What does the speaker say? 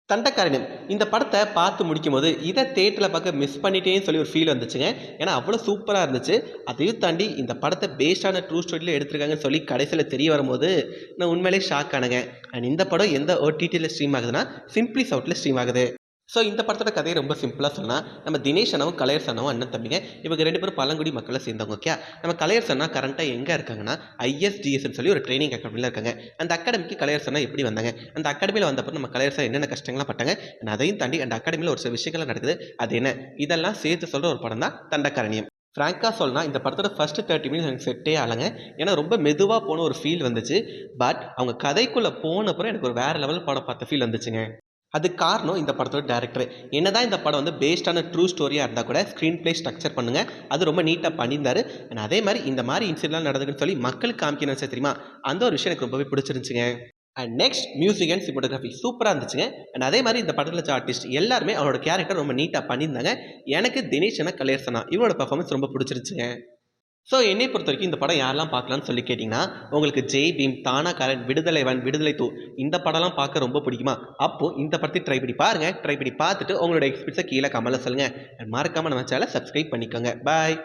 தண்டக்காரன் இந்த படத்த பார்த்து முடிக்கும்போது, இத தியேட்டர்ல பார்க்க மிஸ் பண்ணிட்டேன்னு சொல்லி ஒரு ஃபீல் வந்துச்சுங்க. ஏன்னா, அவ்வளோ சூப்பரா இருந்துச்சு. அதையும் தாண்டி இந்த படத்த பேஸ்டான ட்ரூ ஸ்டோரில எடுத்திருக்காங்கன்னு சொல்லி கடைசில தெரிய வரும்போது, நான் உண்மையிலேயே ஷாக் ஆனேங்க. அண்ட் இந்த படம் எந்த ஓடிடில ஸ்ட்ரீம் ஆகுதுன்னா, சிம்ப்ளி சவுத்ல ஸ்ட்ரீம் ஆகுது. ஸோ இந்த படத்தோட கதையை ரொம்ப சிம்பிளா சொன்னா, நம்ம தினேஷ் அண்ணாவும், கலையரசன் அண்ணாவும் அண்ணன் தம்பிங்க. இவங்க 2 பேரும் பழங்குடி மக்கள சேர்ந்தவங்க. ஓகே. நம்ம கலையரசன் அண்ணா கரண்ட்டா எங்க இருக்காங்கன்னா, ஐஎஸ்டிஎஸ்ன்னு சொல்லி ஒரு ட்ரெய்னிங் அகாடமில இருக்காங்க. அந்த அகாடமிக்கு கலையரசன் அண்ணா எப்படி வந்தாங்க? அந்த அகாடமில வந்தப்ப நம்ம கலையரசன் என்னென்ன கஷ்டங்கள்லாம் பட்டாங்க? and அதையும் தாண்டி அந்த அகாடமில ஒரு சில விஷயங்கள்லாம் நடக்குது. அது என்ன? இதெல்லாம் சேர்த்து சொல்ற ஒரு படம் தான் தண்டகாரண்யம். ஃப்ராங்கா சொல்லணும்னா, இந்த படத்தோட ஃபர்ஸ்ட் 30 மினிட்ஸ் எனக்கு செட்டே ஆகலங்க. ஏன்னா ரொம்ப மெதுவா போன ஒரு ஃபீல் வந்துச்சு. பட் அவங்க கதைக்குள்ள போனப்புறம் எனக்கு ஒரு வேற லெவல் படம் பார்த்த ஃபீல் வந்துச்சுங்க. அதுக்கு காரணம் இந்த படத்தோட டைரக்டர். என்னதான் இந்த படம் வந்து பேஸ்டான ட்ரூ ஸ்டோரியா இருந்தா கூட ஸ்க்ரீன் பிளே ஸ்ட்ரக்சர் பண்ணுங்க. அது ரொம்ப நீட்டா பண்ணியிருந்தாரு. அண்ட் அதே மாரி இந்த மாரி இன்சிடென்ட்லாம் நடக்குதுன்னு சொல்லி மக்களுக்கு காமிக்க நினைச்சேன் தெரியுமா? அந்த ஒரு விஷயம் எனக்கு ரொம்பவே பிடிச்சிருந்துச்சுங்க. And next music and cinematography சூப்பரா இருந்துச்சுங்க. அண்ட் அதே மாரி இந்த படத்துல இருக்க ஆர்டிஸ்ட் எல்லாருமே அவரோட கேரக்டர் ரொம்ப நீட்டா பண்ணியிருந்தாங்க. எனக்கு தினேஷ் அண்ணா, கலையரசன் அண்ணா இவங்களோட பெர்ஃபார்மன்ஸ் ரொம்ப பிடிச்சிருச்சுங்க. ஸோ என்னை பொறுத்தவரைக்கும் இந்த படம் யாரெல்லாம் பார்க்கலான்னு சொல்லி கேட்டிங்கன்னா, உங்களுக்கு ஜெய் பீம், தானாகாரன், விடுதலை 1, விடுதலை 2 இந்த படம்லாம் பார்க்க ரொம்ப பிடிக்குமா? அப்போ இந்த படத்தை ட்ரை பண்ணி பாருங்க. ட்ரை பண்ணி பார்த்துட்டு உங்களோட எக்ஸ்பீரியன்ஸை கீழே கமெண்ட்ல சொல்லுங்க. மறக்காம நம்ம சேனலை சப்ஸ்கிரைப் பண்ணிக்கோங்க. பாய்.